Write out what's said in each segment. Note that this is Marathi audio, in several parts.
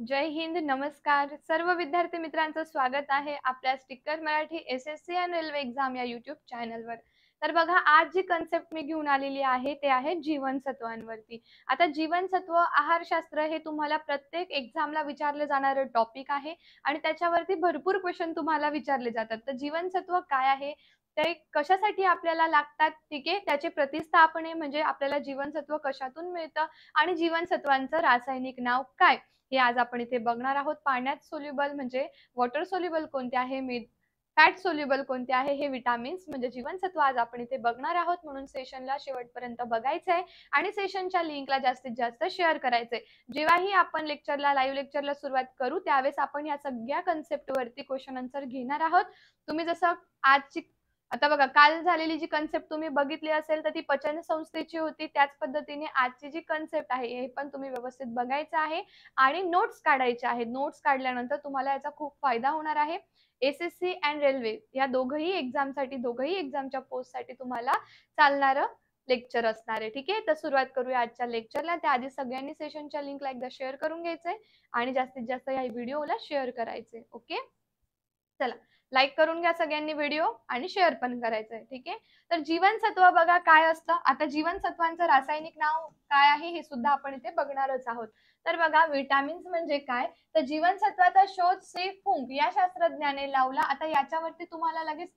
जय हिंद, नमस्कार. सर्व विद्यार्थी मित्रांचं स्वागत आहे आपल्या स्टिकर मराठी एस-एस-सी आणि रेल्वे एक्झाम या यूट्यूब चॅनलवर. तर बघा, आज जी कन्सेप्ट मी घेऊन आलेली आहे ते आहे जीवनसत्वांवरती. आता जीवनसत्व आहारशास्त्र हे तुम्हाला प्रत्येक एक्झामला विचारलं जाणारं टॉपिक आहे आणि त्याच्यावरती भरपूर क्वेश्चन तुम्हाला विचारले जातात. तर जीवनसत्व काय आहे? ते कशासाठी आपल्याला लागतात? ठीक आहे. त्याचे प्रतिस्थापने म्हणजे आपल्याला जीवनसत्व कशातून मिळतं आणि जीवनसत्वांचं रासायनिक नाव काय? हे आज आपण इथे बघणार आहोत. पाण्यात सोल्युबल म्हणजे वॉटर सोल्युबल कोणते आहे, फॅट सोल्युबल कोणते आहे, हे विटामिन्स म्हणजे जीवनसत्व आज आपण इथे बघणार आहोत. म्हणून सेशनला शेवटपर्यंत बघायचं आहे आणि सेशनच्या लिंकला जास्तीत जास्त शेअर करायचंय. जेव्हाही आपण लाईव्ह लेक्चरला सुरुवात करू त्यावेळेस आपण या सगळ्या कन्सेप्टवरती क्वेश्चन आन्सर घेणार आहोत. तुम्ही जसं आजची आता बघा, काल झालेली जी कन्सेप्ट तुम्ही बघितली असेल तर ती पचन संस्थेची होती. त्याच पद्धतीने आजची जी कन्सेप्ट आहे हे पण तुम्ही व्यवस्थित बघायचं आहे आणि नोट्स काढायचे आहेत. नोट्स काढल्यानंतर तुम्हाला याचा खूप फायदा होणार आहे. एस-एस-सी अँड रेल्वे या दोघंही एक्झामच्या पोस्टसाठी तुम्हाला चालणारं लेक्चर असणार आहे. ठीक आहे. तर सुरुवात करूया आजच्या लेक्चरला. त्याआधी सगळ्यांनी सेशनच्या लिंकला एकदा शेअर करून घ्यायचंय आणि जास्तीत जास्त या व्हिडिओला शेअर करायचंय. ओके. चला, लाईक करून घ्या सगळ्यांनी व्हिडिओ आणि शेअर पण करायचंय. ठीक आहे. तर जीवनसत्व बघा काय असतं. आता जीवनसत्वांचं रासायनिक नाव काय आहे हे सुद्धा आपण इथे बघणारच आहोत. तर बघा, विटामिन्स म्हणजे काय? तर जीवनसत्वाचा शोध सी फुंक या शास्त्रज्ञाने लावला. आता याच्यावरती तुम्हाला लगेच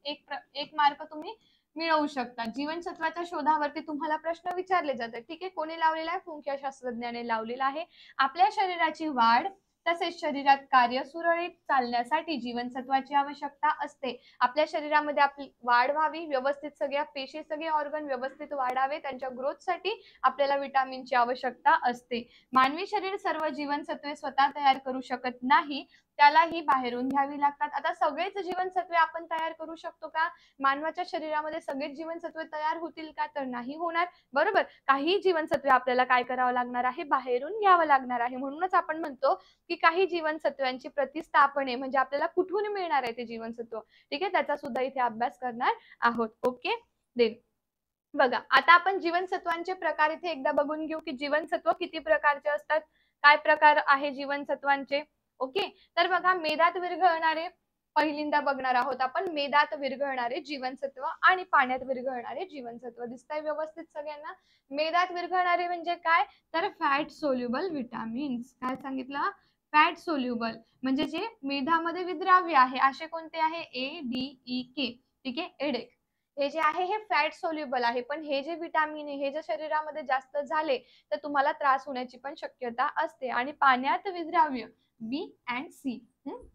एक मार्क तुम्ही मिळवू शकता. जीवनसत्वाच्या शोधावरती तुम्हाला प्रश्न विचारले जातात. ठीक आहे. कोणी लावलेला आहे? फुंक या शास्त्रज्ञाने लावलेला आहे. आपल्या शरीराची वाढ तसेच शरीरात कार्य सुरळीत चालण्यासाठी जीवनसत्वाची आवश्यकता असते. आपल्या शरीरामध्ये आपली वाढ व्हावी, व्यवस्थित सगळ्या पेशी, सगळे ऑर्गन व्यवस्थित वाढावे, त्यांच्या ग्रोथसाठी आपल्याला विटामिनची आवश्यकता असते. मानवी शरीर सर्व जीवनसत्वे स्वतः तयार करू शकत नाही, त्यालाही बाहेरून घ्यावी लागतात. आता सगळेच जीवनसत्वे आपण तयार करू शकतो का? मानवाच्या शरीरामध्ये सगळेच जीवनसत्वे तयार होतील का? तर नाही होणार. बरोबर. काही जीवनसत्वे आपल्याला काय करावं लागणार आहे? बाहेरून घ्यावं लागणार आहे. म्हणूनच आपण म्हणतो की काही जीवनसत्वांची प्रतिस्थापने म्हणजे आपल्याला कुठून मिळणार आहे ते जीवनसत्व. ठीक आहे. त्याचा सुद्धा इथे अभ्यास करणार आहोत. ओके. देन बघा, आता आपण जीवनसत्वांचे प्रकार इथे एकदा बघून घेऊ की जीवनसत्व किती प्रकारचे असतात, काय प्रकार आहे जीवनसत्वांचे. ओके. तर बघा, मेदात विरघळणारे पहिल्यांदा बघणार आहोत आपण. मेदात विरघळणारे जीवनसत्व आणि पाण्यात विरघळणारे जीवनसत्व. दिसतंय व्यवस्थित सगळ्यांना? मेदात विरघळणारे म्हणजे काय? तर फॅट सोल्युबल विटामिन्स. काय सांगितलं? फॅट सोल्युबल म्हणजे जे मेधामध्ये विद्राव्य आहे असे कोणते आहे? ADEK. ठीक आहे. एडेक हे जे आहे हे फॅट सोल्युबल आहे. पण हे जे विटामिन आहे हे जर शरीरामध्ये जास्त झाले तर तुम्हाला त्रास होण्याची पण शक्यता असते. आणि पाण्यात विद्राव्य बी अँड सी.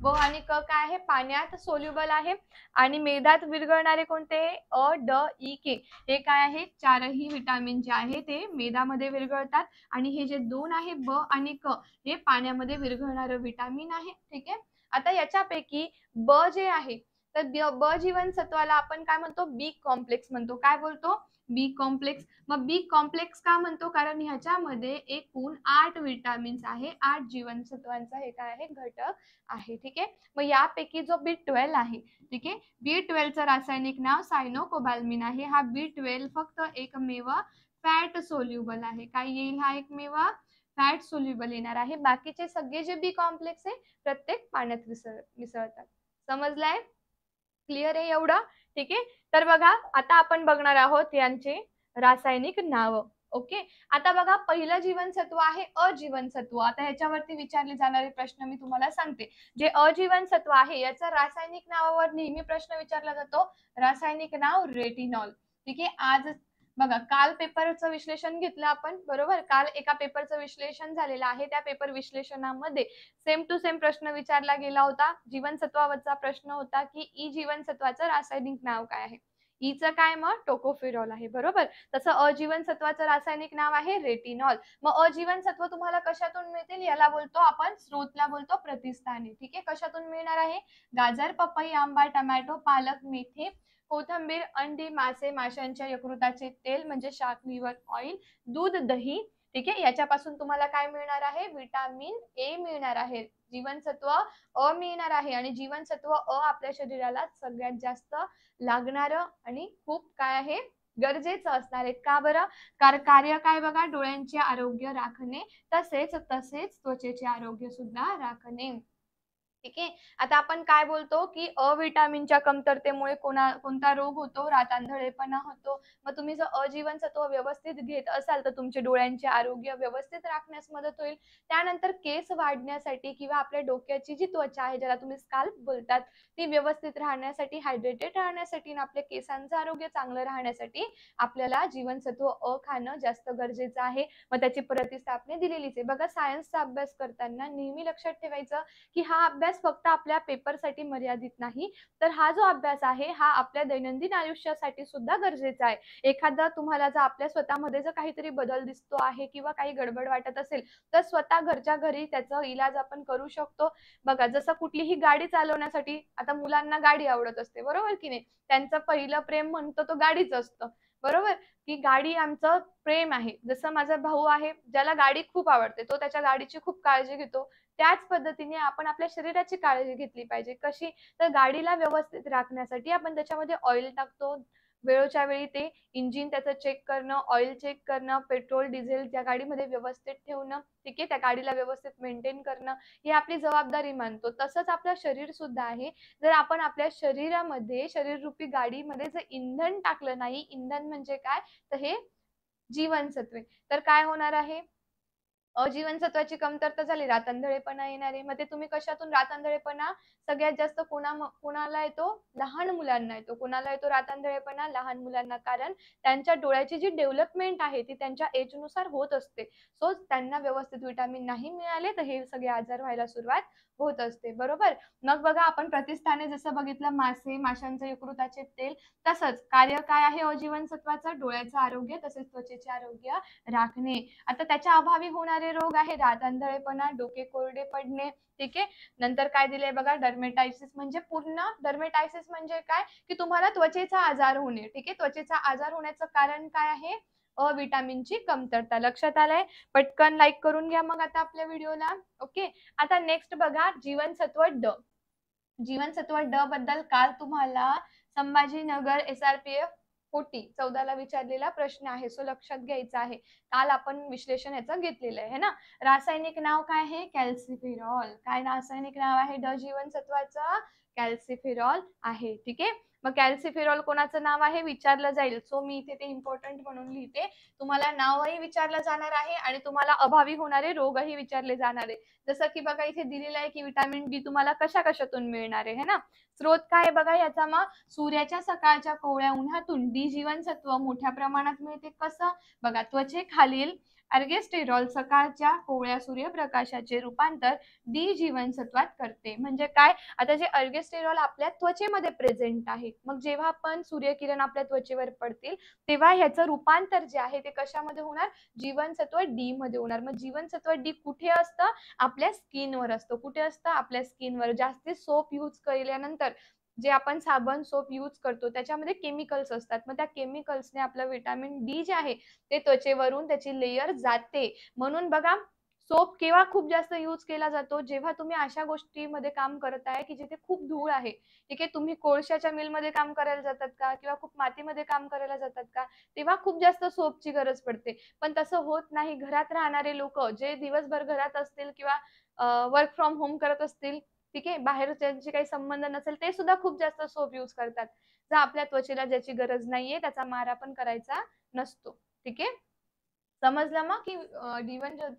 ब आणि क काय आहे? पाण्यात सोल्युबल आहे. आणि मेधात विरघळणारे कोणते? ADEK. हे काय आहे? चारही विटामिन जे आहे ते मेधामध्ये विरघळतात आणि हे जे दोन आहे ब आणि क हे पाण्यामध्ये विरघळणारं विटामिन आहे. ठीक आहे. आता याच्यापैकी ब जे आहे तर ब जीवनसत्वाला आपण काय म्हणतो? बी कॉम्प्लेक्स म्हणतो. काय बोलतो? बी कॉम्प्लेक्स. मग बी कॉम्प्लेक्स का म्हणतो? कारण ह्याच्यामध्ये एकूण 8 विटामिन्स आहे. 8 जीवनसत्वांचा हे काय आहे? घटक आहे. ठीक आहे. मग यापैकी जो B12 आहे, ठीक आहे, B12चं रासायनिक नाव सायनोकोबाल्मिन आहे. हा B12 फक्त एकमेव फॅट सोल्युबल आहे. काय येईल हा एकमेव? फॅट सोल्युबल येणार आहे. बाकीचे सगळे जे बी कॉम्प्लेक्स आहे प्रत्येक पाण्यात मिसळतात. समजलंय? क्लिअर आहे एवढं? ठीक आहे. तर बघा, आता आपण बघणार आहोत यांचे रासायनिक नाव. ओके. आता बघा, पहिलं जीवनसत्व आहे अजीवनसत्व. आता ह्याच्यावरती विचारले जाणारे प्रश्न मी तुम्हाला सांगते. जे अजीवनसत्व आहे याचा रासायनिक नावावर नेहमी प्रश्न विचारला जातो. रासायनिक नाव रेटिनॉल. ठीक आहे. आज बघा, काल पेपरचं विश्लेषण घेतलं आपण. बरोबर. काल एका पेपरचं विश्लेषण झालेलं आहे. त्या पेपर विश्लेषणामध्ये सेम टू सेम प्रश्न विचारला गेला होता. जीवनसत्वावरचा प्रश्न होता की ई जीवनसत्वाचं रासायनिक नाव काय आहे? ईचं काय? मग टोकोफेरॉल आहे. बरोबर. तसं अजीवनसत्वाचं रासायनिक नाव आहे रेटिनॉल. मग अजीवनसत्व तुम्हाला कशातून मिळतील? याला बोलतो आपण, स्रोतला बोलतो प्रतिस्थाने. ठीक आहे. कशातून मिळणार आहे? गाजर, पपई, आंबा, टोमॅटो, पालक, मेथी, कोथिंबीर, अंडी, मासे, माशांच्या यकृताचे तेल म्हणजे शार्क लिव्हर ऑइल, दूध, दही. ठीक आहे. याच्यापासून तुम्हाला काय मिळणार आहे? विटामिन ए मिळणार आहे. जीवनसत्व अ मिळणार आहे. आणि जीवनसत्व अ आपल्या शरीराला सगळ्यात जास्त लागणारं आणि खूप काय आहे? गरजेचं असणार आहे. का बरं? कार्य काय बघा, डोळ्यांचे आरोग्य राखणे, तसेच तसेच त्वचेचे आरोग्य सुद्धा राखणे. ठीक आहे. आता आपण काय बोलतो, की विटामिनच्या कमतरतेमुळे कोणता रोग होतो? रातआंधळेपणा होतो. मग तुम्ही जर जीवनसत्व व्यवस्थित घेत असाल, तर तुमचे डोळ्यांचे आरोग्य व्यवस्थित राखण्यास मदत होईल. त्यानंतर केस वाढण्यासाठी किंवा आपल्या डोक्याची जी त्वचा आहे, ज्याला तुम्ही स्काल्प बोलतात, ती व्यवस्थित राहण्यासाठी, हायड्रेटेड राहण्यासाठी आणि आपल्या केसांचं आरोग्य चांगलं राहण्यासाठी आपल्याला जीवनसत्व खाणं जास्त गरजेचं आहे. मग त्याची प्रतिस्थापने दिलेलीच आहे. बघा, सायन्सचा अभ्यास करताना नेहमी लक्षात ठेवायचं, की हा अभ्यास फक्त आपल्या पेपरसाठी मर्यादित नाही, तर हा जो अभ्यास आहे हा आपल्या दैनंदिन आयुष्यासाठी सुद्धा गरजेचा आहे. एखादा तुम्हाला जर आपल्या स्वतःमध्ये जर काहीतरी बदल दिसतो आहे किंवा काही गडबड वाटत असेल, तर स्वतः घरच्या घरी त्याचा इलाज आपण करू शकतो. बघा, जसं कुठलीही गाडी चालवण्यासाठी आता मुलांना गाडी आवडत असते, बरोबर की नाही? त्यांचं पहिलं प्रेम म्हणतो तो गाडीच असतं, बरोबर? की गाडी आमचं प्रेम आहे. जसं माझा भाऊ आहे, ज्याला गाडी खूप आवडते, तो त्याच्या गाडीची खूप काळजी घेतो. त्याच पद्धतीने आपण आपल्या शरीराची काळजी घेतली पाहिजे. कशी? तर गाडीला व्यवस्थित राखण्यासाठी आपण त्याच्यामध्ये ऑइल टाकतो. वेळोच्या वेळी ते इंजिन त्याचं चेक करणं, ऑइल चेक करणं, पेट्रोल, डिझेल त्या गाडीमध्ये व्यवस्थित ठेवणं, ठीक आहे. त्या गाडीला व्यवस्थित मेंटेन करणं, ही आपली जबाबदारी मानतो. तसंच आपलं शरीर सुद्धा आहे. जर आपण आपल्या शरीरामध्ये, शरीररूपी गाडीमध्ये जर इंधन टाकलं नाही, इंधन म्हणजे काय? तर हे जीवनसत्वे. तर काय होणार आहे? जीवनसत्वाची कमतरता झाली, रातआंधळेपणा येणार आहे. मग ते तुम्ही कशातून रातआंधळेपणा सगळ्यात जास्त कोणाला येतो? लहान मुलांना येतो. कोणाला येतो रातआंधळेपणा? लहान मुलांना. कारण त्यांच्या डोळ्याची जी डेव्हलपमेंट आहे ती त्यांच्या एजनुसार होत असते. सो त्यांना व्यवस्थित व्हिटॅमिन नाही मिळाले तर हे सगळे आजार व्हायला सुरुवात होत असते. बरोबर? मग बघा, आपण प्रतिस्थाने जसं बघितलं, मासे, माशांचं यकृताचे तेल, तसंच कार्य काय आहे अजीवनसत्वाचं? डोळ्याचं आरोग्य तसेच त्वचेचे आरोग्य राखणे. आता त्याच्या अभावी होणारे रोग आहे रातआंधळेपणा, डोके कोरडे पडणे, ठीक आहे. नंतर काय दिलंय बघा, डर्मेटायसिस म्हणजे पूर्ण डर्मेटायसिस म्हणजे काय? की तुम्हाला त्वचेचा आजार होणे, ठीक आहे. त्वचेचा आजार होण्याचं कारण काय आहे? विटामिनची कमतरता. लक्षात आलंय? पटकन लाईक करून घ्या मग आता आपल्या व्हिडिओला. ओके. आता नेक्स्ट बघा, जीवनसत्व ड. जीवनसत्व ड बद्दल काल तुम्हाला संभाजीनगर एसआरपीएफ 14 ला विचारलेला प्रश्न आहे, सो लक्षात घ्यायचा आहे. काल आपण विश्लेषण याचं घेतलेलं आहे ना. रासायनिक नाव काय आहे? कॅल्सिफेरॉल. काय रासायनिक नाव आहे ड जीवनसत्वाचं? कॅल्सिफेरॉल आहे, ठीक आहे. मग कॅल्सिफेरॉल कोणाचं नाव आहे विचारलं जाईल, सो मी इथे ते इम्पॉर्टंट म्हणून लिहिते. तुम्हाला नावही विचारलं जाणार आहे आणि तुम्हाला अभावी होणारे रोगही विचारले जाणार आहे. जसं की बघा, इथे दिलेलं आहे की विटामिन डी तुम्हाला कशातून मिळणार आहे, है ना? स्रोत काय आहे बघा याचा? मग सूर्याच्या सकाळच्या कोवळ्या उन्हातून डी जीवनसत्व मोठ्या प्रमाणात मिळते. कसं? बघा, त्वचेखालील अर्गेस्टेरॉल सकाळच्या कोवळ्या सूर्यप्रकाशाचे रूपांतर डी जीवनसत्वात करते. म्हणजे काय? आता जे अर्गेस्टेरॉल आपल्या त्वचेमध्ये प्रेझेंट आहे, मग जेव्हा पण सूर्यकिरण आपल्या त्वचेवर पडतील, तेव्हा ह्याचं रूपांतर जे आहे ते कशामध्ये होणार? जीवनसत्व डी मध्ये होणार. मग जीवनसत्व डी कुठे असतं? आपल्या स्किनवर असतो. कुठे असतं? आपल्या स्किनवर. जास्ती सोप यूज केल्यानंतर जे आपण साबण, सोप यूज करतो त्याच्यामध्ये केमिकल्स असतात. मग त्या केमिकल्सने आपलं व्हिटॅमिन डी जे आहे ते त्वचेवरून त्याची लेयर जाते. म्हणून बघा, सोप केव्हा खूप जास्त यूज केला जातो? जेव्हा तुम्ही अशा गोष्टीमध्ये काम करत आहे की जिथे खूप धूळ आहे. ठीक आहे. तुम्ही कोळशाच्या मिलमध्ये काम करायला जातात का? किंवा खूप मातीमध्ये काम करायला जातात का? तेव्हा खूप जास्त सोपची गरज पडते. पण तसं होत नाही. घरात राहणारे लोकं जे दिवसभर घरात असतील किंवा वर्क फ्रॉम होम करत असतील, ठीक आहे, बाहेर त्यांचे काही संबंध नसेल, ते सुद्धा खूप जास्त सोप यूज करतात. जर आपल्या त्वचेला ज्याची गरज नाहीये त्याचा मारा पण करायचा नसतो. ठीक आहे. समजलं मग की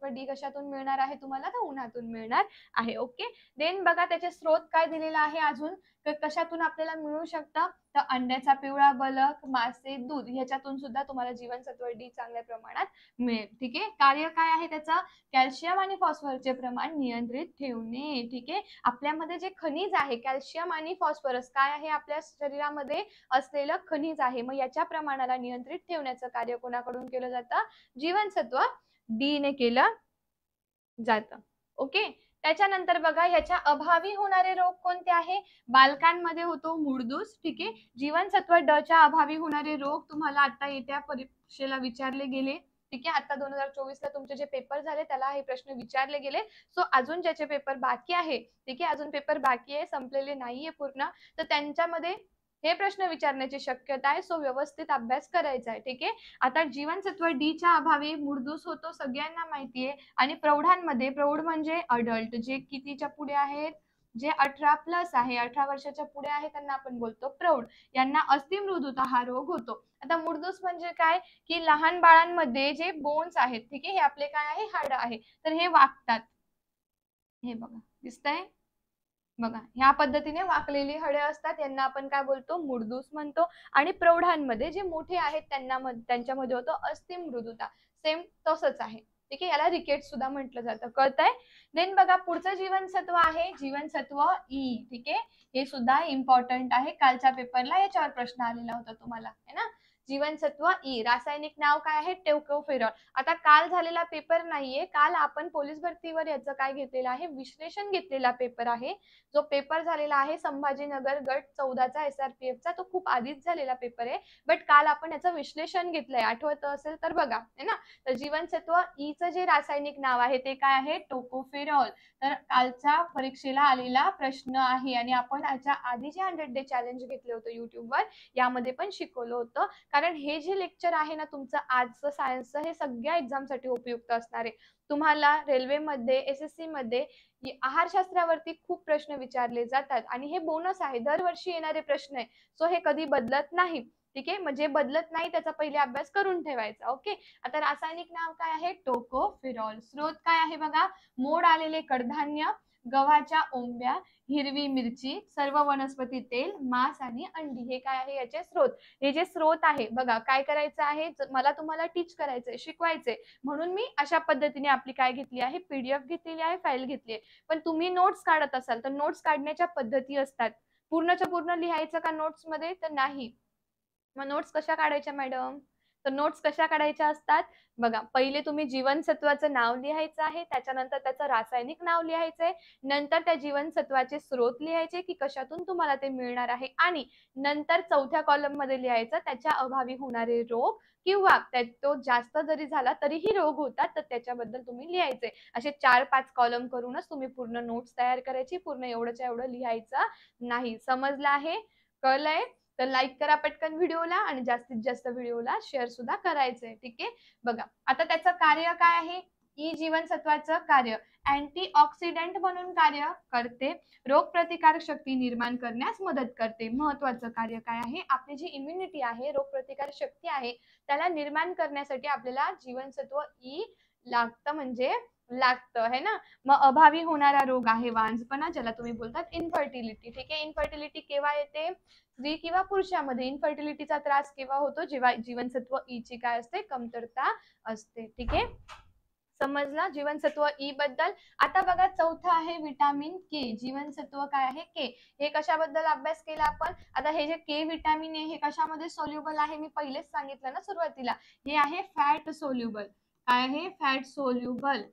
डी कशातून मिळणार आहे तुम्हाला? तर उन्हातून मिळणार आहे. ओके. देन बघा, त्याचे स्रोत काय दिलेला आहे अजून, तर कशातून आपल्याला मिळू शकतं? तर अंड्याचा पिवळा बलक, मासे, दूध ह्याच्यातून सुद्धा तुम्हाला जीवनसत्व डी चांगल्या प्रमाणात मिळेल. ठीक आहे. कार्य काय आहे त्याचं? कॅल्शियम आणि फॉस्फरसचे प्रमाण नियंत्रित ठेवणे. ठीक आहे. आपल्यामध्ये जे खनिज आहे कॅल्शियम आणि फॉस्फरस काय आहे? आपल्या शरीरामध्ये असलेलं खनिज आहे. मग याच्या प्रमाणाला नियंत्रित ठेवण्याचं कार्य कोणाकडून केलं जातं? जीवनसत्व डी ने केलं जातं. ओके. त्याच्यानंतर बघा, ह्याच्या अभावी होणारे रोग कोणते आहे? बालकांमध्ये होतो मुळदूस. ठीक आहे. जीवनसत्व ड च्या अभावी होणारे रोग तुम्हाला आता येत्या परीक्षेला विचारले गेले. ठीक आहे. आता 2024 ला तुमचे जे पेपर झाले त्याला हे प्रश्न विचारले गेले. सो अजून ज्याचे पेपर बाकी आहे, ठीक आहे, अजून पेपर बाकी आहे, संपलेले नाहीये पूर्ण, तर त्यांच्यामध्ये हे प्रश्न विचारण्याची शक्यता आहे. सो व्यवस्थित अभ्यास करायचा आहे. ठीक आहे. आता जीवनसत्व डी अभावी मुरदूस होतो सगळ्यांना माहिती आहे. आणि प्रौढांमध्ये, प्रौढ म्हणजे अडल्ट, जे कितीच्या पुढे आहेत, जे 18+ आहे, 18 वर्षाच्या पुढे आहे, त्यांना आपण बोलतो प्रौढ. यांना अस्थिमृदुता हा रोग होतो. आता मुरदूस म्हणजे काय, की लहान बाळांमध्ये जे बोन्स आहेत, ठीक आहे, हे आपले काय आहे, हाडं आहे, तर हे वाकतात. हे बघा, दिसतंय बघा, ह्या पद्धतीने वाकलेली हडे असतात, यांना आपण काय बोलतो, मुरदूस म्हणतो. आणि प्रौढांमध्ये जे मोठे आहेत त्यांना त्यांच्यामध्ये होतो अस्थिमृदुता. सेम तसंच आहे. ठीक आहे. याला रिकेट सुद्धा म्हटलं जातं. कळतंय? देन बघा, पुढचं जीवनसत्व आहे जीवनसत्व ई. ठीक आहे. हे सुद्धा इम्पॉर्टंट आहे. कालच्या पेपरला याच्यावर प्रश्न आलेला होता तुम्हाला, है ना. जीवनसत्व ई, रासायनिक नाव काय आहे, टोकोफेरॉल. आता काल झालेला पेपर नाहीये, काल आपण पोलीस भरतीवर याचं काय घेतलेलं आहे, विश्लेषण घेतलेला पेपर आहे. जो पेपर झालेला आहे संभाजीनगर गट 14चा SRPFचा, तो खूप आधीच झालेला पेपर आहे. बट काल आपण याचं विश्लेषण घेतलंय, आठवत असेल तर बघा, है ना. तर जीवनसत्व ईचं जे रासायनिक नाव आहे ते काय आहे, टोकोफेरॉल. तर कालच्या परीक्षेला आलेला प्रश्न आहे. आणि आपण याच्या आधी जे 100 डे चॅलेंज घेतले होते युट्यूबवर, यामध्ये पण शिकवलं होतं. कारण हे जे लेक्चर आहे ना तुमचं आजचं सायन्सचं, हे सगळ्या एक्झामसाठी उपयुक्त असणार आहे. तुम्हाला रेल्वेमध्ये, SSC मध्ये आहारशास्त्रावरती खूप प्रश्न विचारले जातात आणि हे बोनस आहे, दरवर्षी येणारे प्रश्न आहे. सो हे कधी बदलत नाही. ठीक आहे. म्हणजे बदलत नाही त्याचा पहिले अभ्यास करून ठेवायचा. ओके. आता रासायनिक नाव काय आहे, टोकोफेरॉल. स्रोत काय आहे बघा, मोड आलेले कडधान्य, गव्हाच्या ओंब्या, हिरवी मिरची, सर्व वनस्पती तेल, मांस आणि अंडी, हे काय आहे याचे स्रोत. हे जे स्रोत आहे बघा, काय करायचं आहे, मला तुम्हाला टीच करायचंय, शिकवायचंय, म्हणून मी अशा पद्धतीने आपली काय घेतली आहे, PDF घेतलेली आहे, फाईल घेतली आहे. पण तुम्ही नोट्स काढत असाल तर नोट्स काढण्याच्या पद्धती असतात. पूर्णच्या पूर्ण लिहायचं का नोट्स मध्ये, तर नाही. मग नोट्स कशा काढायच्या मॅडम, तर नोट्स कशा काढायच्या असतात बघा, पहिले तुम्ही जीवनसत्वाचं नाव लिहायचं आहे, त्याच्यानंतर त्याचं रासायनिक नाव लिहायचंय, नंतर त्या जीवनसत्वाचे स्रोत लिहायचे की कशातून तुम्हाला ते मिळणार आहे, आणि नंतर चौथ्या कॉलम मध्ये लिहायचं त्याच्या अभावी होणारे रोग, किंवा तो जास्त जरी झाला तरीही रोग होतात तर त्याच्याबद्दल तुम्ही लिहायचे. असे 4-5 कॉलम करूनच तुम्ही पूर्ण नोट्स तयार करायची, पूर्ण एवढंच्या एवढं लिहायचं नाही. समजलं आहे, कळलंय? तर लाईक करा पटकन व्हिडिओला, आणि जास्तीत जास्त व्हिडिओला शेअर सुद्धा करायचंय. ठीक आहे. बघा, आता त्याचं कार्य काय आहे, ई जीवनसत्वाचं कार्य अँटीऑक्सिडंट म्हणून कार्य करते, रोगप्रतिकारक शक्ती निर्माण करण्यास मदत करते. महत्वाचं कार्य काय आहे, आपली जी इम्युनिटी आहे, रोगप्रतिकारक शक्ती आहे, त्याला निर्माण करण्यासाठी आपल्याला जीवनसत्व ई लागतं, म्हणजे लागतं, है ना. मग अभावी होणारा रोग आहे वांझपणा, ज्याला तुम्ही बोलतात इन्फर्टिलिटी. ठीक आहे. इन्फर्टिलिटी केव्हा येते, स्त्री किंवा पुरुषामध्ये इन्फर्टिलिटीचा त्रास केव्हा होतो, जेव्हा जीवनसत्व ई ची काय असते, कमतरता असते. ठीक आहे. समजलं जीवनसत्व ई बद्दल. आता बघा, चौथं आहे विटामिन के. जीवनसत्व काय आहे, के. हे कशाबद्दल अभ्यास केला आपण, आता हे जे के विटामिन आहे हे कशामध्ये सोल्युबल आहे, मी पहिलेच सांगितलं ना सुरुवातीला, हे आहे फॅट सोल्युबल. काय आहे, फॅट सोल्युबल.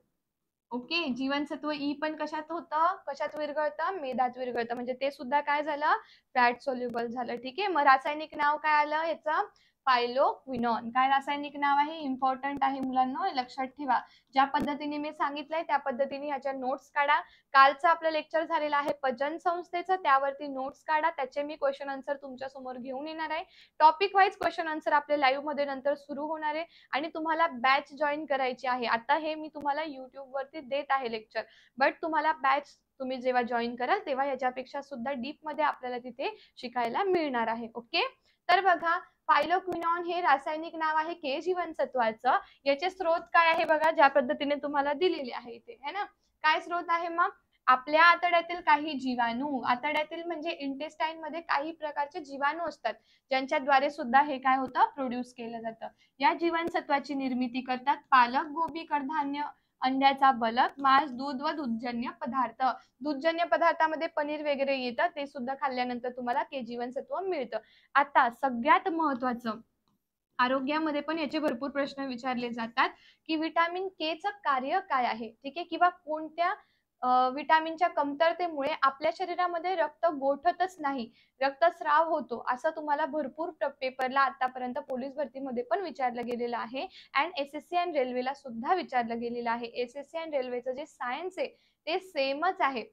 ओके. जीवनसत्व ई पण कशात होतं, कशात विरघळतं, मेदात विरघळतं, म्हणजे ते सुद्धा काय झालं, फॅट सोल्युबल झालं. ठीक आहे. मग रासायनिक नाव काय आलं याचं, पायलोक्विनॉन. काय रासायनिक नाव आहे, इम्पॉर्टंट आहे मुलांना, लक्षात ठेवा. ज्या पद्धतीने मी सांगितलंय त्या पद्धतीने ह्याच्या नोट्स काढा. कालचं आपलं लेक्चर झालेलं आहे पचन संस्थेचं, त्यावरती नोट्स काढा, त्याचे मी क्वेश्चन आन्सर तुमच्या समोर घेऊन येणार आहे. टॉपिक वाईज क्वेश्चन आन्सर आपल्या लाईव्ह मध्ये नंतर सुरू होणार आहे. आणि तुम्हाला बॅच जॉईन करायची आहे. आता हे मी तुम्हाला युट्यूब वरती देत आहे लेक्चर, बट तुम्हाला बॅच तुम्ही जेव्हा जॉईन कराल तेव्हा याच्यापेक्षा सुद्धा डीप मध्ये आपल्याला तिथे शिकायला मिळणार आहे. ओके. तर बघा, पायलोक्विनॉन हे रासायनिक नाव आहे के जीवनसत्वाचं. याचे स्रोत काय आहे बघा, ज्या पद्धतीने तुम्हाला दिलेले आहे इथे, है ना. काय स्रोत आहे मग, आपल्या आतड्यातील काही जीवाणू, आतड्यातील म्हणजे इंटेस्टाईन मध्ये काही प्रकारचे जीवाणू असतात, ज्यांच्याद्वारे सुद्धा हे काय होतं, प्रोड्यूस केलं जातं. या जीवनसत्वाची निर्मिती करतात पालक, गोबी, कडधान्य, अंड्याचा बलक, मांस, दूध व दूधजन्य पदार्थ. दूधजन्य पदार्थामध्ये पनीर वगैरे येतं, ते सुद्धा खाल्ल्यानंतर तुम्हाला के जीवनसत्व मिळतं. आता सगळ्यात महत्वाचं, आरोग्यामध्ये पण याचे भरपूर प्रश्न विचारले जातात की विटामिन के चं कार्य काय आहे. ठीक आहे. किंवा कोणत्या विटामिनच्या कमतरतेमुळे आपल्या शरीरामध्ये रक्त गोठतच नाही, रक्तस्राव होतो, असं तुम्हाला भरपूर पेपरला आतापर्यंत पोलीस भरतीमध्ये पण विचारलं गेलेलं आहे. अँड SSC अँड रेल्वेला सुद्धा विचारलं गेलेलं आहे. SSC अँड रेल्वेचं जे सायन्स आहे ते सेमच आहे.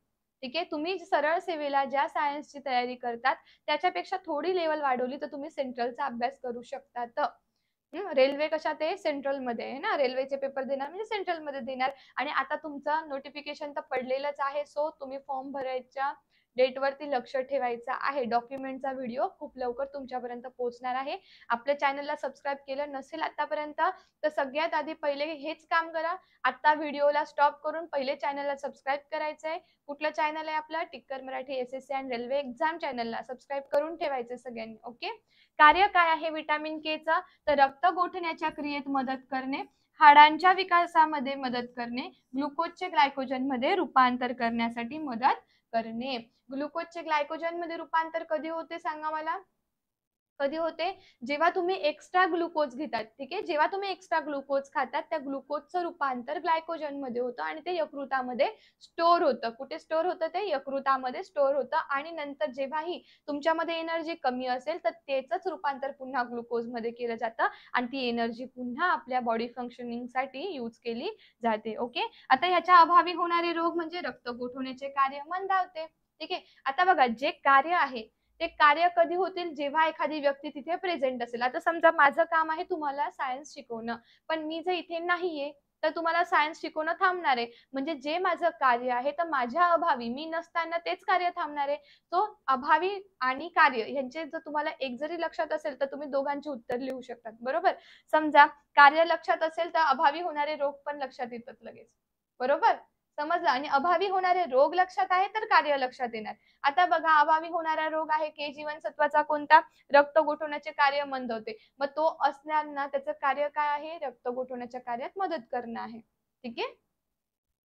ठीक आहे. तुम्ही सरळ सेवेला ज्या सायन्सची तयारी करतात त्याच्यापेक्षा थोडी लेवल वाढवली तर तुम्ही सेंट्रलचा अभ्यास करू शकतात. रेल्वे कशात आहे? सेंट्रलमध्ये आहे ना. रेल्वेचे पेपर देणार म्हणजे सेंट्रलमध्ये देणार आणि आता तुमचं नोटिफिकेशन तर पडलेलंच आहे. सो तुम्ही फॉर्म भरायच्या डेटवरती लक्ष ठेवायचं आहे. डॉक्युमेंटचा व्हिडिओ खूप लवकर तुमच्यापर्यंत पोहोचणार आहे. आपल्या चॅनलला सबस्क्राईब केलं नसेल आतापर्यंत तर सगळ्यात आधी पहिले हेच काम करा. आता व्हिडिओला स्टॉप करून पहिले चॅनलला सबस्क्राईब करायचं आहे. कुठलं चॅनल आहे आपलं? Tikkar Marathi SSC and railway exam चॅनलला सबस्क्राईब करून ठेवायचं सगळ्यांनी. ओके. कार्य काय आहे विटामिन केचं? तर रक्त गोठण्याच्या क्रियेत मदत करणे, हाडांच्या विकासामध्ये मदत करणे, ग्लुकोजचे ग्लायकोजनमध्ये रूपांतर करण्यासाठी मदत करणे. ग्लुकोजचे ग्लायकोजनमध्ये रूपांतर कधी होते सांगा मला? कधी होते? जेव्हा तुम्ही एक्स्ट्रा ग्लुकोज घेतात. ठीक आहे. जेव्हा तुम्ही एक्स्ट्रा ग्लुकोज खातात त्या ग्लुकोजचं रूपांतर ग्लायकोजनमध्ये होतं आणि ते यकृतामध्ये स्टोअर होतं. कुठे स्टोअर होतं? ते यकृतामध्ये स्टोअर होतं आणि नंतर जेव्हाही तुमच्यामध्ये एनर्जी कमी असेल तर त्याचंच रूपांतर पुन्हा ग्लुकोजमध्ये केलं जातं आणि ती एनर्जी पुन्हा आपल्या बॉडी फंक्शनिंगसाठी यूज केली जाते. ओके. आता ह्याच्या अभावी होणारे रोग म्हणजे रक्त गोठवण्याचे कार्य मंदावते. ठीक आहे. आता बघा जे कार्य आहे ते कार्य कधी होतील? जेव्हा एखादी व्यक्ती तिथे प्रेझेंट असेल. आता समजा माझं काम आहे तुम्हाला सायन्स शिकवणं, पण मी जर इथे नाहीये तर तुम्हाला सायन्स शिकवणं थांबणार आहे. म्हणजे जे माझं कार्य आहे तर माझ्या अभावी मी नसताना तेच कार्य थांबणार आहे. सो अभावी आणि कार्य यांचे जर तुम्हाला एक जरी लक्षात असेल तर तुम्ही दोघांची उत्तर लिहू शकतात. बरोबर. समजा कार्य लक्षात असेल तर अभावी होणारे रोग पण लक्षात येतात लगेच. बरोबर. समजलं. आणि अभावी होणारे रोग लक्षात आहे तर कार्य लक्षात येणार. आता बघा अभावी होणारा रोग आहे के जीवनसत्वाचा कोणता? रक्त गोठवण्याचे कार्य मंद होते. मग तो असणार त्याचं कार्य काय आहे? रक्त गोठवण्याच्या कार्यात मदत करणं आहे. ठीक आहे.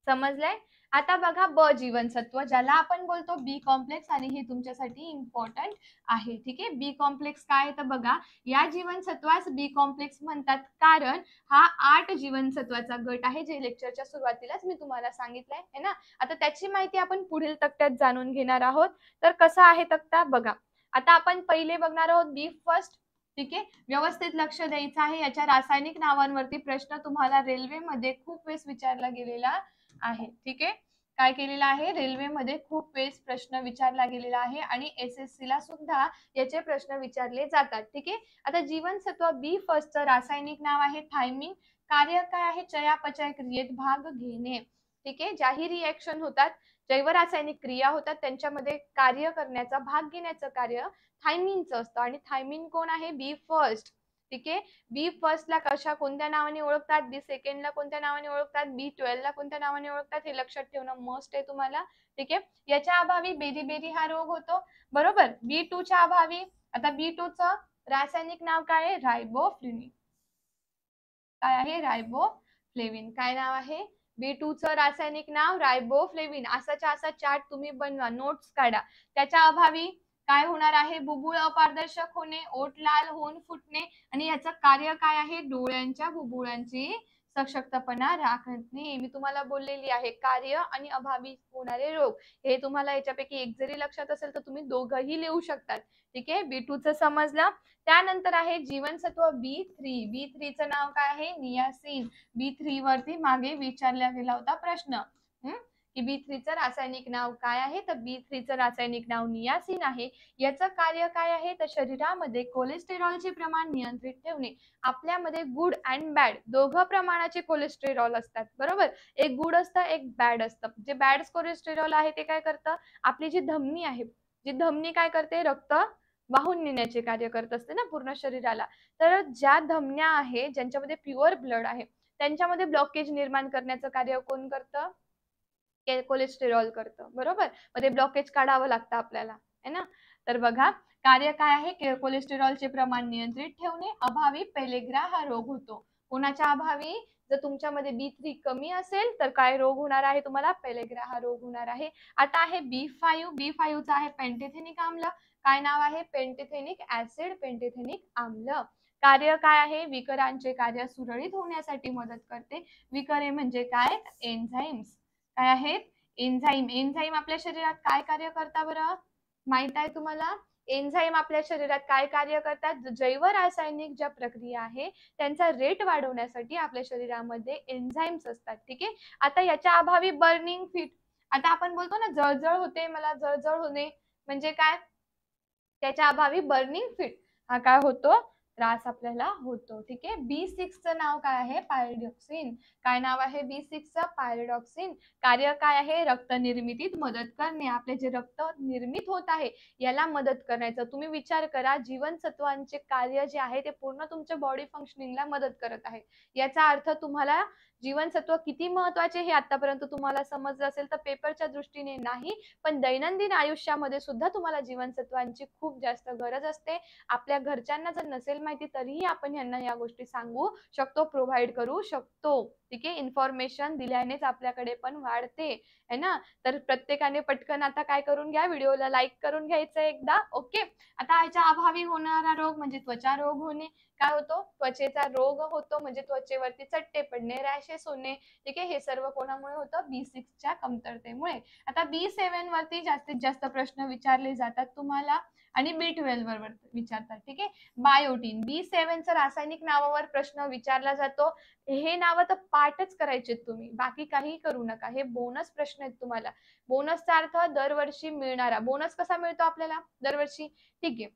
समजलंय? आता बघा ब जीवनसत्व ज्याला आपण बोलतो बी कॉम्प्लेक्स आणि हे तुमच्यासाठी इम्पॉर्टंट आहे. ठीक आहे. बी कॉम्प्लेक्स काय आहे तर बघा या जीवनसत्वास बी कॉम्प्लेक्स म्हणतात कारण हा 8 जीवनसत्वाचा गट आहे जे लेक्चरच्या सुरुवातीलाच मी तुम्हाला सांगितलंय है ना. आता त्याची माहिती आपण पुढील तक्त्यात जाणून घेणार आहोत. तर कसा आहे तक्ता बघा. आता आपण पहिले बघणार आहोत बी फर्स्ट. ठीक आहे. व्यवस्थित लक्ष द्यायचं आहे. याच्या रासायनिक नावांवरती प्रश्न तुम्हाला रेल्वेमध्ये खूप वेळेस विचारला गेलेला आहे. ठीक आहे. काय केलेलं आहे? रेल्वेमध्ये खूप वेळेस प्रश्न विचारला गेलेला आहे आणि एसएससी ला सुद्धा याचे प्रश्न विचारले जातात. ठीक आहे. आता जीवनसत्व बी फर्स्टचं रासायनिक नाव आहे थायमिन. कार्य काय आहे? चयापचय क्रियेत भाग घेणे. ठीक आहे. ज्याही रिएक्शन होतात, जैवरासायनिक क्रिया होतात त्यांच्यामध्ये कार्य करण्याचा भाग घेण्याचं कार्य थायमिनचं असतं आणि थायमिन कोण आहे? बी फर्स्ट. ठीक आहे. बी फर्स्टला कशा कोणत्या नावाने ओळखतात? बी सेकंडला कोणत्या नावाने ओळखतात? बी 12 ला कोणत्या नावाने ओळखतात? हे लक्षात ठेवणं मस्ट आहे तुम्हाला. ठीक आहे. याच्या अभावी बेरी हा रोग होतो. बरोबर. बी 2 च्या अभावी आता बी 2 चं रासायनिक नाव काय आहे? रायबोफ्लेविन. काय आहे? रायबोफ्लेविन. काय नाव आहे? बी 2 चं रासायनिक नाव रायबोफ्लेविन. असाच्या असा चार्ट तुम्ही बनवा, नोट्स काढा. त्याच्या अभावी काय होणार आहे? बुबुळ अपारदर्शक होणे, ओठ लाल होऊन फुटणे आणि याचं कार्य काय आहे? डोळ्यांच्या बुबुळांची सशक्तपणा राखणे. मी तुम्हाला बोललेली आहे कार्य आणि अभावी होणारे रोग. हे तुम्हाला याच्यापैकी एक जरी लक्षात असेल तर तुम्ही दोघंही लिहू शकतात. ठीक आहे. बी 2 चं समजलं. त्यानंतर आहे जीवनसत्व बी 3. बी 3 चं नाव काय आहे? नियासिन. बी 3 वरती मागे विचारला गेला होता प्रश्न. की बी 3 चं रासायनिक नाव काय आहे? तर बी 3 चं रासायनिक नाव नियासिन आहे. याचं कार्य काय आहे? तर शरीरामध्ये कोलेस्टेरॉलचे प्रमाण नियंत्रित ठेवणे. आपल्यामध्ये गुड अँड बॅड दोघं प्रमाणाचे कोलेस्टेरॉल असतात. बरोबर. एक गुड असतं, एक बॅड असतं. जे बॅड कोलेस्टेरॉल आहे ते काय करतं? आपली जी धमनी आहे, जी धमनी काय करते? रक्त वाहून नेण्याचे कार्य करत असते ना पूर्ण शरीराला. तर ज्या धमन्या आहे ज्यांच्यामध्ये प्युअर ब्लड आहे त्यांच्यामध्ये ब्लॉकेज निर्माण करण्याचं कार्य कोण करतं? कोलेस्टेरॉल करतं. बरोबर. मग ते ब्लॉकेज काढावं लागतं आपल्याला है ना. तर बघा कार्य काय आहे? कोलेस्टेरॉलचे प्रमाण नियंत्रित ठेवणे. अभावी पेलेग्रा हा रोग होतो. कोणाच्या अभावी? जर तुमच्यामध्ये B3 कमी असेल तर काय रोग होणार आहे तुम्हाला? पेलेग्रा हा रोग होणार आहे. आता आहे B5. B5 चा आहे पेंटेथेनिक आम्ल. काय नाव आहे? पेंटेथेनिक ऍसिड, पेंटेथेनिक आम्ल. कार्य काय आहे? विकरांचे कार्य सुरळीत होण्यासाठी मदत करते. विकरे म्हणजे काय? एन्झाईम्स. काय आहेत? एन्झाईम. एन्झाईम आपल्या शरीरात काय कार्य करतात बरं? माहित आहे तुम्हाला? एन्झाईम आपल्या शरीरात काय कार्य करतात? जैव रासायनिक ज्या प्रक्रिया आहे त्यांचा रेट वाढवण्यासाठी आपल्या शरीरामध्ये एन्झाईम्स असतात. ठीक आहे. आता याच्या अभावी बर्निंग फिट. आता आपण बोलतो ना जळजळ होते, मला जळजळ होणे म्हणजे काय? त्याच्या अभावी बर्निंग फिट हा काय होतो? त्रास आपल्याला होतो. ठीक आहे. B6चं नाव काय आहे? पायरिडॉक्सिन. काय नाव आहे B6चं? पायरिडॉक्सिन. कार्य काय आहे? रक्त निर्मितीत मदत करणे. आपले जे रक्त निर्मित होत आहे याला मदत करायचं. तुम्ही विचार करा, जीवनसत्वांचे कार्य जे आहे ते पूर्ण तुमच्या बॉडी फंक्शनिंगला मदत करत आहे. याचा अर्थ तुम्हाला जीवनसत्व किती महत्वाचे हे आतापर्यंत तुम्हाला समजलं असेल तर पेपरच्या दृष्टीने नाही, पण दैनंदिन आयुष्यामध्ये सुद्धा तुम्हाला जीवनसत्वांची खूप जास्त गरज असते. आपल्या घरच्यांना जर नसेल माहिती तरीही आपण यांना या गोष्टी सांगू शकतो, प्रोव्हाइड करू शकतो. ठीक आहे. इन्फॉर्मेशन दिल्यानेच आपल्याकडे पण वाढते है ना. तर प्रत्येकाने पटकन आता काय करून घ्या, व्हिडिओला लाईक करून घ्यायचं एकदा. ओके. आता ह्याच्या अभावी होणारा रोग म्हणजे त्वचा रोग होणे. काय होतो? त्वचेचा रोग होतो म्हणजे त्वचेवरती चट्टे पडणे, रॅशेस होणे. ठीक आहे. हे सर्व कोणामुळे होतं? B6च्या कमतरतेमुळे. आता B7 वरती जास्तीत जास्त प्रश्न विचारले जातात तुम्हाला आणि B12 वर विचारतात. ठीक आहे. बायोटीन B7चं रासायनिक नावावर प्रश्न विचारला जातो. हे नावं तर पाठच करायचे तुम्ही, बाकी काही करू नका. हे बोनस प्रश्न आहेत तुम्हाला. बोनसचा अर्थ दरवर्षी मिळणारा. बोनस कसा मिळतो आपल्याला दरवर्षी? ठीक आहे.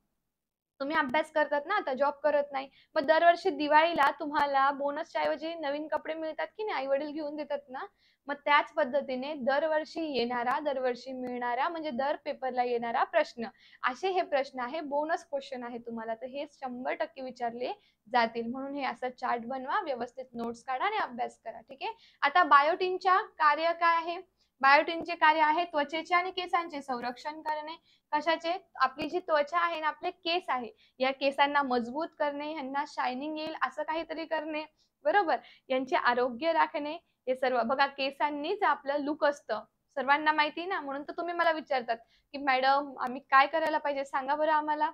तुम्ही अभ्यास करतात ना, आता जॉब करत नाही. मग दरवर्षी दिवाळीला तुम्हाला बोनसच्या ऐवजी नवीन कपडे मिळतात की नाही, आई-वडील घेऊन देतात ना. मग त्याच पद्धतीने दरवर्षी येणारा, दरवर्षी मिळणारा म्हणजे दर पेपरला येणारा प्रश्न. असे हे प्रश्न आहे, बोनस क्वेश्चन आहे तुम्हाला. तर हे 100% विचारले जातील. म्हणून हे असं चार्ट बनवा, व्यवस्थित नोट्स काढा आणि अभ्यास करा. ठीक आहे. आता बायोटिनच्या कार्य काय आहे? बायोटिनचे कार्य आहे त्वचेचे आणि केसांचे संरक्षण करणे. कशाचे? आपली जी त्वचा आहे ना, आपले केस आहे, या केसांना मजबूत करणे, ह्यांना शायनिंग येईल असं काहीतरी करणे. बरोबर. यांचे आरोग्य राखणे. हे सर्व बघा, केसांनीच आपलं लुक असतं. सर्वांना माहिती ना, म्हणून तर तुम्ही मला विचारतात की मॅडम आम्ही काय करायला पाहिजे सांगा बरं आम्हाला.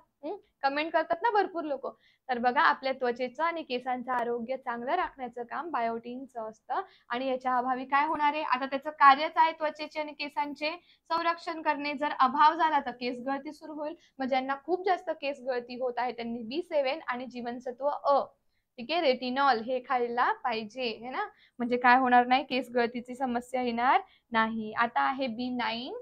कमेंट करतात ना भरपूर लोक. तर बघा, आपल्या त्वचेचं आणि केसांचं आरोग्य चांगलं राखण्याचं काम बायोटिनचं असतं. आणि याच्या अभावी काय होणार आहे? आता त्याचं कार्यच आहे त्वचेचे आणि केसांचे संरक्षण करणे. जर अभाव झाला तर केस गळती सुरू होईल. मग ज्यांना खूप जास्त केस गळती होत आहे त्यांनी B7 आणि जीवनसत्व अ, ठीक आहे, रेटिनॉल हे खायला पाहिजे है ना. म्हणजे काय होणार नाही? केस गळतीची समस्या येणार नाही. आता आहे B9.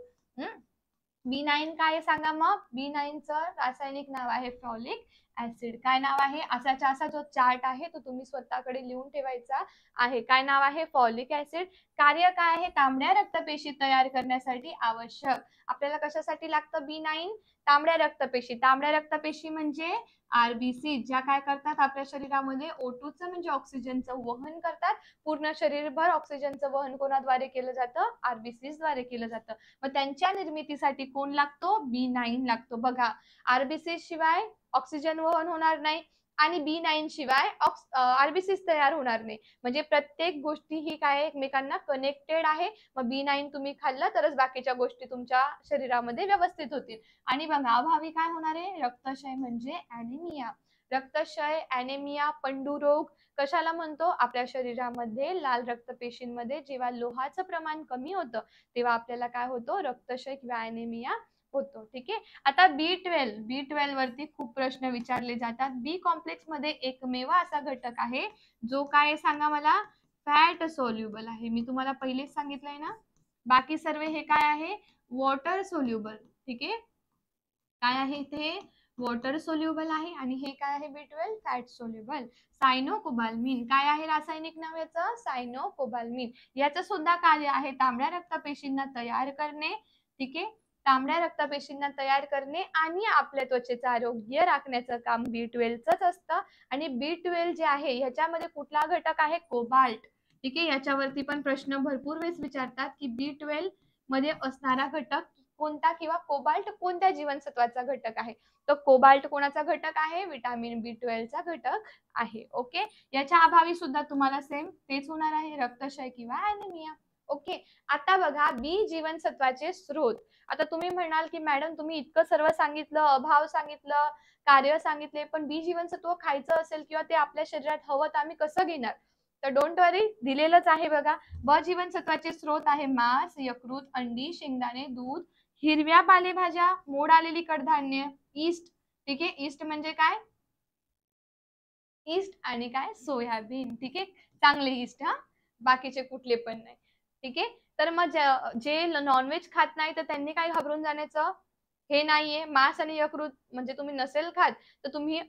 B9 काय आहे सांगा मग? B9चं रासायनिक नाव आहे फॉलिक ऍसिड. काय नाव आहे? असाचा असा जो चार्ट आहे तो तुम्ही स्वतःकडे लिहून ठेवायचा आहे. काय नाव आहे? Folic acid. कार्य काय आहे? तांबड्या रक्तपेशी तयार करण्यासाठी आवश्यक. आपल्याला कशासाठी लागतं B9? तांबड्या रक्तपेशी. तांबड्या रक्तपेशी म्हणजे RBC, ज्या काय करतात आपल्या शरीरामध्ये O2चं म्हणजे ऑक्सिजनचं वहन करतात. पूर्ण शरीरभर ऑक्सिजनचं वहन कोणाद्वारे केलं जातं? RBCs द्वारे केलं जातं. मग त्यांच्या निर्मितीसाठी कोण लागतो? B9 लागतो. बघा, RBC शिवाय ऑक्सिजन वहन होणार नाही आणि B9 शिवाय RBCs तयार होणार नाही. म्हणजे प्रत्येक गोष्टी ही काय एकमेकांना कनेक्टेड आहे. मग B9 तुम्ही खाल्लं तरच बाकीच्या गोष्टी तुमच्या शरीरामध्ये व्यवस्थित होतील. आणि बघा, अभावी काय होणार आहे? रक्तक्षय म्हणजे ॲनिमिया. रक्तक्षय, ॲनिमिया, पंडुरोग कशाला म्हणतो? आपल्या शरीरामध्ये लाल रक्तपेशींमध्ये जेव्हा लोहाचं प्रमाण कमी होतं तेव्हा आपल्याला काय होतं? रक्तक्षय किंवा ॲनिमिया होतो. ठीक आहे. आता B12 वरती खूप प्रश्न विचारले जातात. बी कॉम्प्लेक्स मध्ये एकमेव असा घटक आहे जो काय सांगा मला? फॅट सोल्युबल आहे. मी तुम्हाला पहिलेच सांगितलंय ना. बाकी सर्व हे काय आहे? Water soluble. ठीक आहे. काय आहे ते? वॉटर सोल्युबल आहे. आणि हे काय आहे B12? Fat soluble. सायनोकोबाल्मिन काय आहे रासायनिक नाव याचं? सायनोकोबाल्मिन. याचं सुद्धा कार्य आहे तांबड्या रक्तपेशींना तयार करणे. ठीक आहे. तांबड्या रक्तपेशींना तयार करणे आणि आपल्या त्वचेचं आरोग्य राखण्याचं काम B12च असतं. आणि B12 जे आहे ह्याच्यामध्ये कुठला घटक आहे? कोबाल्ट. ठीक आहे. याच्यावरती पण प्रश्न भरपूर वेळेस विचारतात की B12 मध्ये असणारा घटक कोणता किंवा कोबाल्ट कोणत्या जीवनसत्वाचा घटक आहे? तर कोबाल्ट कोणाचा घटक आहे? विटामिन B12 चा घटक आहे. ओके. याच्या अभावी सुद्धा तुम्हाला सेम तेच होणार आहे, रक्तक्षय किंवा ॲनिमिया. ओके. आता बघा, बी जीवनसत्वाचे स्रोत. आता तुम्ही म्हणाल की मॅडम तुम्ही इतकं सर्व सांगितलं, अभाव सांगितलं, कार्य सांगितले, पण बी जीवनसत्व खायचं असेल किंवा ते आपल्या शरीरात हवं तर आम्ही कसं घेणार? तर डोंट वरी, दिलेलंच आहे बघा. ब जीवनसत्वाचे स्रोत आहे मांस, यकृत, अंडी, शेंगदाणे, दूध, हिरव्या पालेभाज्या, मोड आलेली कडधान्य, ईस्ट. ठीक आहे. ईस्ट म्हणजे काय? ईस्ट आणि काय? सोयाबीन. ठीक आहे. चांगले ईस्ट हा, बाकीचे कुठले पण नाही. ठीक आहे. तर मग जे नॉनव्हेज खात नाही तर त्यांनी काय घाबरून जाण्याचं हे नाहीये. मांस आणि यकृत म्हणजे तुम्ही नसेल खात तर तुम्ही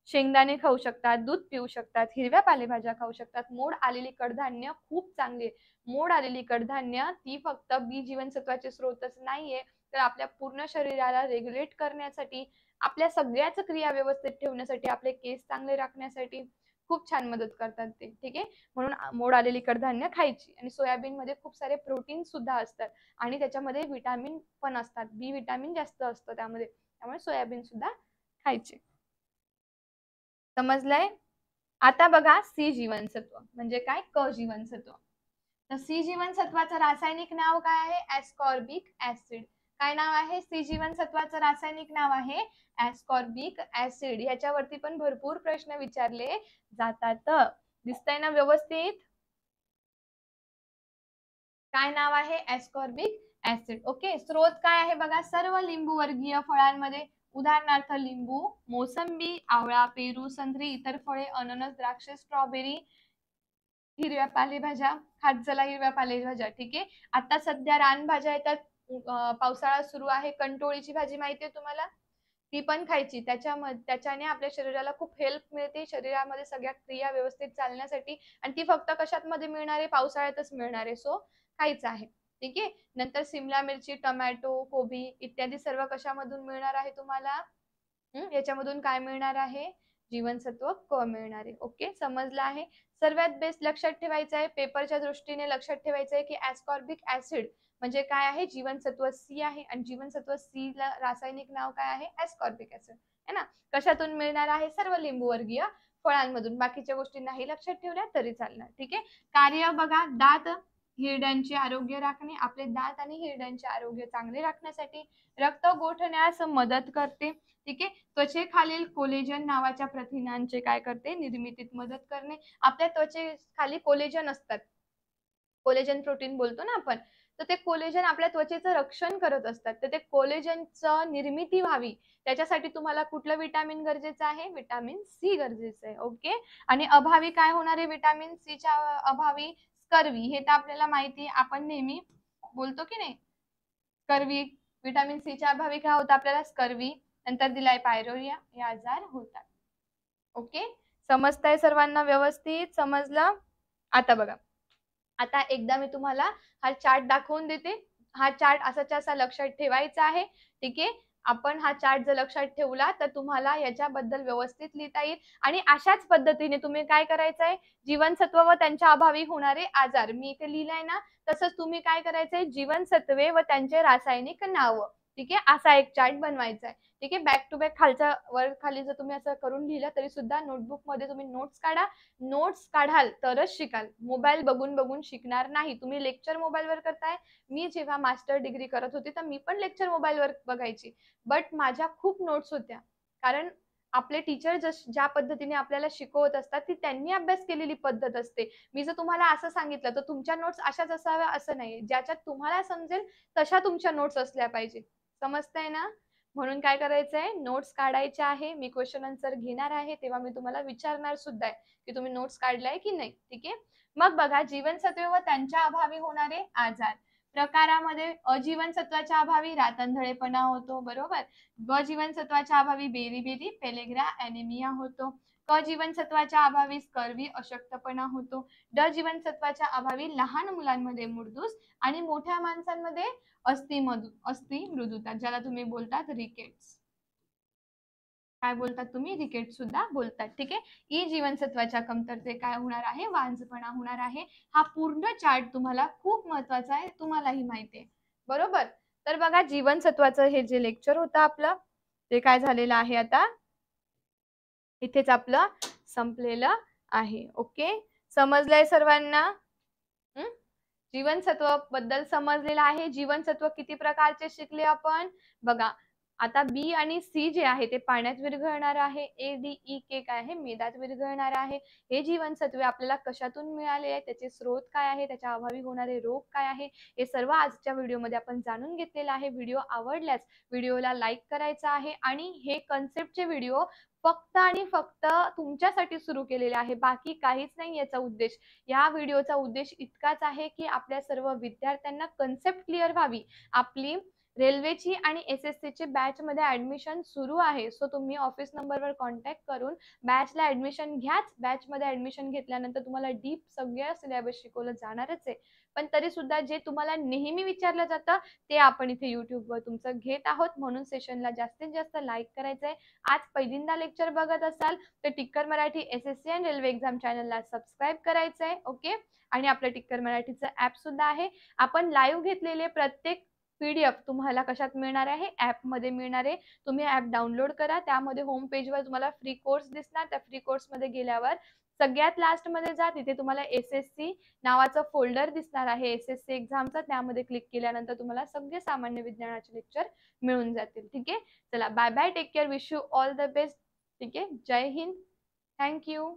शेंगदाणे खाऊ शकतात, दूध पिऊ शकतात, हिरव्या पालेभाज्या खाऊ शकतात. मोड आलेली कडधान्य खूप चांगली आहे. मोड आलेली कडधान्य ती फक्त बी जीवनसत्वाचे स्रोतच नाहीये, तर आपल्या पूर्ण शरीराला रेग्युलेट करण्यासाठी, आपल्या सगळ्याच क्रिया व्यवस्थित ठेवण्यासाठी, आपले केस चांगले राखण्यासाठी खूप छान मदत करतात ते. ठीक आहे. म्हणून मोड आलेली कडधान्य खायची. आणि सोयाबीन मध्ये खूप सारे प्रोटीन सुद्धा असतात आणि त्याच्यामध्ये विटामिन पण असतात. बी विटामिन जास्त असतं त्यामध्ये. त्यामुळे सोयाबीन सुद्धा खायचे. समजलंय? आता बघा सी जीवनसत्व म्हणजे काय? क जीवनसत्व. तर सी जीवनसत्वाचं रासायनिक नाव काय आहे? ऍस्कॉर्बिक ऍसिड. काय नाव आहे? सी जीवनसत्वाचं रासायनिक नाव आहे ऍस्कॉर्बिक ऍसिड. ह्याच्यावरती पण भरपूर प्रश्न विचारले जातात. दिसतंय ना व्यवस्थित? काय नाव आहे? ऍस्कॉर्बिक ऍसिड. ओके. स्रोत काय आहे बघा? सर्व लिंबू वर्गीय फळांमध्ये, उदाहरणार्थ लिंबू, मोसंबी, आवळा, पेरू, संत्री, इतर फळे, अननस, द्राक्ष, स्ट्रॉबेरी, हिरव्या पालेभाज्या. खात चला हिरव्या पालेभाज्या. ठीक आहे. आता सध्या रानभाज्या येतात. पावसाळा सुरू आहे. कंटोळीची भाजी माहितीये तुम्हाला? ती पण खायची. त्याच्याने आपल्या शरीराला खूप हेल्प मिळते. शरीरामध्ये सगळ्या क्रिया व्यवस्थित चालण्यासाठी. आणि ती फक्त कशात मध्ये मिळणार आहे? पावसाळ्यातच मिळणार आहे. सो खायचं आहे. ठीक आहे. नंतर सिमला मिरची, टोमॅटो, कोबी इत्यादी सर्व कशामधून मिळणार आहे तुम्हाला? याच्यामधून काय मिळणार आहे? जीवनसत्व क मिळणार आहे. ओके. समजलं आहे? सर्वात बेस्ट लक्षात ठेवायचं आहे, पेपरच्या दृष्टीने लक्षात ठेवायचं आहे की ऍस्कॉर्बिक ऍसिड म्हणजे काय आहे? जीवनसत्व सी आहे. आणि जीवनसत्व सी ला रासायनिक नाव काय आहे? ऍस्कॉर्बिक ऍसिड. है ना? कशातून मिळणार आहे? सर्व लिंबूवर्गीय फळांमधून. बाकीच्या गोष्टी नाही लक्षात ठेवल्या तरी चालणार. ठीक आहे. कार्य बघा, दात हिरड्यांचे आरोग्य राखणे. आपले दात आणि हिरड्यांचे आरोग्य चांगले राखण्यासाठी रक्त गोठण्यास मदत करते. ठीक आहे. त्वचेखालील कोलेजन नावाच्या प्रथिनांचे काय करते? निर्मितीत मदत करणे. आपल्या त्वचेखाली कोलेजन असतात. कोलेजन प्रोटीन बोलतो ना आपण. तर ते कोलेजन आपल्या त्वचेचं रक्षण करत असतात. तर ते कोलेजनचं निर्मिती व्हावी त्याच्यासाठी तुम्हाला कुठलं विटामिन गरजेचं आहे? विटामिन सी गरजेचं आहे. ओके. आणि अभावी काय होणार आहे? विटामिन सीच्या अभावी स्कर्वी. हे तर आपल्याला माहिती आहे. आपण नेहमी बोलतो की नाही? स्कर्वी. विटामिन सीच्या अभावी काय होतं आपल्याला? स्कर्वी. नंतर दिलाय पायरोरिया. हे आजार होतात. ओके. समजतंय सर्वांना व्यवस्थित? समजलं? आता बघा, आता एकदा मी तुम्हाला हा चार्ट दाखवून देते. हा चार्ट असाच्या असा लक्षात ठेवायचा आहे. ठीक आहे. आपण हा चार्ट जर लक्षात ठेवला तर तुम्हाला याच्याबद्दल व्यवस्थित लिहिता येईल. आणि अशाच पद्धतीने तुम्ही काय करायचं आहे? जीवनसत्व व त्यांच्या अभावी होणारे आजार मी इथे लिहिलंय ना, तसंच तुम्ही काय करायचंय? जीवनसत्वे व त्यांचे रासायनिक नाव. ठीक आहे. असा एक चार्ट बनवायचा आहे. ठीक आहे. बॅक टू बॅक खालच्या वर खाली जर तुम्ही असं करून लिहिलं तरी सुद्धा नोटबुक मध्ये तुम्ही नोट्स काढा. नोट्स काढाल तरच शिकाल. मोबाईल बघून बघून शिकणार नाही. तुम्ही लेक्चर मोबाईलवर करताय. मी जेव्हा मास्टर डिग्री करत होते तर मी पण लेक्चर मोबाईलवर बघायची. बट माझ्या खूप नोट्स होत्या. कारण आपले टीचर ज्या पद्धतीने आपल्याला शिकवत असतात ती त्यांनी अभ्यास केलेली पद्धत असते. मी जर तुम्हाला असं सांगितलं तर तुमच्या नोट्स अशाच असाव्या असं नाही. ज्याच्यात तुम्हाला समजेल तशा तुमच्या नोट्स असल्या पाहिजे. समजतंय ना? म्हणून काय करायचंय? नोट्स काढायच्या आहे. मी क्वेश्चन आन्सर घेणार आहे तेव्हा मी तुम्हाला विचारणार सुद्धा आहे की तुम्ही नोट्स काढलाय की नाही. ठीक आहे. मग बघा, जीवनसत्वे व त्यांच्या अभावी होणारे आजार. प्रकारामध्ये अजीवनसत्वाच्या अभावी रातंधळेपणा होतो. बरोबर. ब जीवनसत्वाच्या अभावी बेरीबेरी पेलेग्रा ॲनिमिया होतो. क जीवनसत्वाच्या अभावी स्कर्वी अशक्तपणा होतो. ड जीवनसत्वाच्या अभावी लहान मुलांमध्ये मुरदूस आणि मोठ्या माणसांमध्ये अस्थि मृदुता, ज्याला तुम्ही बोलतात रिकेट्स. काय बोलतात तुम्ही? रिकेट सुद्धा बोलतात. ठीक आहे. ई जीवनसत्वाच्या कमतरते काय होणार आहे? वांझपणा होणार आहे. हा पूर्ण चार्ट तुम्हाला खूप महत्वाचा आहे. तुम्हालाही माहिती आहे. बरोबर. तर बघा, जीवनसत्वाचं हे जे लेक्चर होतं आपलं ते काय झालेलं आहे आता इथेच आपलं संपलेलं आहे. ओके. समजलंय सर्वांना? जीवनसत्व बद्दल समजलेलं आहे. जीवनसत्व किती प्रकारचे शिकले आपण? बघा, आता बी आणि सी जे आहे ते पाण्यात विरघळणार आहे. ए डी ई के काय आहे? मेदात विरघळणार आहे. हे जीवनसत्वे आपल्याला कशातून मिळाले आहे? त्याचे स्रोत काय आहे? त्याच्या अभावी होणारे रोग काय आहे? हे सर्व आजच्या व्हिडिओमध्ये आपण जाणून घेतलेलं आहे. व्हिडिओ आवडल्यास व्हिडिओला लाईक करायचा आहे आणि हे कन्सेप्टचे व्हिडिओ फक्त आणि फक्त तुमच्यासाठी सुरू केलेले आहे. बाकी काहीच नाही याचा उद्देश. या व्हिडिओचा उद्देश इतकाच आहे, की आपल्या सर्व विद्यार्थ्यांना कन्सेप्ट क्लिअर व्हावी. आपली रेल्वेची आणि एस-एस-सीची बॅचमध्ये ॲडमिशन सुरू आहे. सो तुम्ही ऑफिस नंबरवर कॉन्टॅक्ट करून बॅचला ॲडमिशन घ्याच. बॅचमध्ये ॲडमिशन घेतल्यानंतर तुम्हाला डीप सगळं सिलेबस शिकवलं जाणारच आहे. पण तरीसुद्धा जे तुम्हाला नेहमी विचारलं जातं, ते आपण इथे YouTubeवर तुमचं घेत आहोत. म्हणून सेशनला जास्तीत जास्त लाईक करायचं आहे. आज पहिल्यांदा लेक्चर बघत असाल तर टिक्कर मराठी एस-एस-सी आणि रेल्वे एक्झाम चॅनलला सबस्क्राईब करायचं आहे. ओके. आणि आपलं टिक्कर मराठीचं ॲप सुद्धा आहे. आपण लाईव्ह घेतलेले प्रत्येक PDF तुम्हाला कशात मिळणार आहे? ॲपमध्ये मिळणार आहे. तुम्ही ॲप डाउनलोड करा. त्यामध्ये होम पेजवर तुम्हाला फ्री कोर्स दिसणार. त्या फ्री कोर्समध्ये गेल्यावर सगळ्यात लास्टमध्ये जा. तिथे तुम्हाला एस-एस-सी नावाचं फोल्डर दिसणार आहे एस-एस-सी एक्झामचं. त्यामध्ये क्लिक केल्यानंतर तुम्हाला सगळे सामान्य विज्ञानाचे लेक्चर मिळून जातील. ठीक आहे. चला bye bye. Take care. Wish you all the best. ठीक आहे. जय हिंद. Thank you.